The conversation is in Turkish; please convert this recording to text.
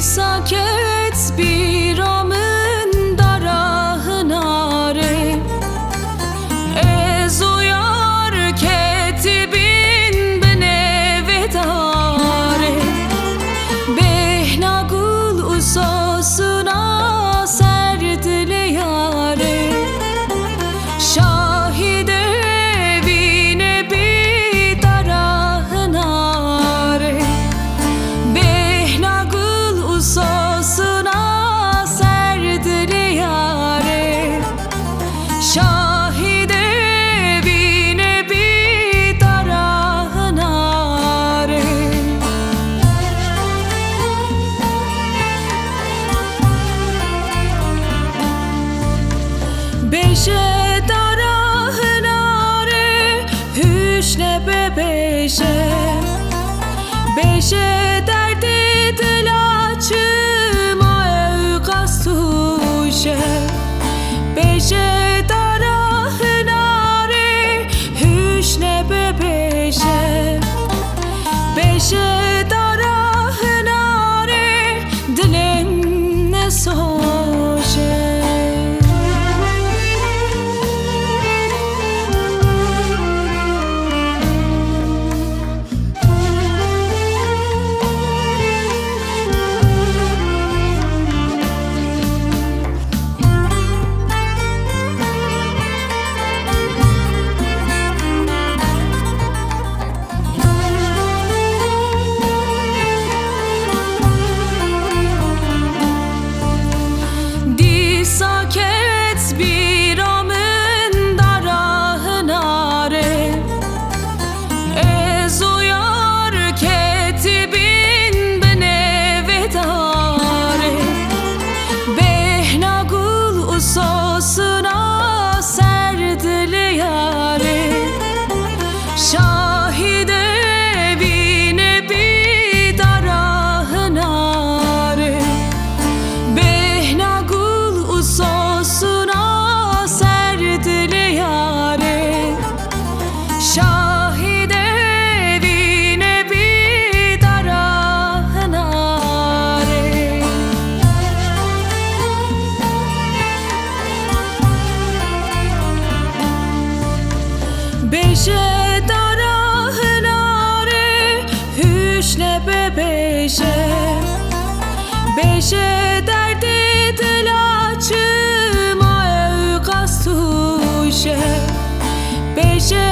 Saket bir amın darahınare Ez uyar ketibin bene vedare Behnagul usosuna serdile yare Şahide vine bir darahınare Sosuna serdili yare Şahide vine bir darahınare Beşe darahınare hüşne bebeşe Beşe derdi dilaçıma evgastuşe Beşe darahınare hüşne bebeşe Beşe darahınare dilim ne soşe Saket bir amın darahınare Ez uyar ketibin bene vedare Behnagul usosuna serdile yare Şahide vine bir darahınare Sosuna serdile yare Şahide vine bir darahınare Beşe darahınare hüşne bebeşe Beşe derdi dilaçıma evgastuşe Beşe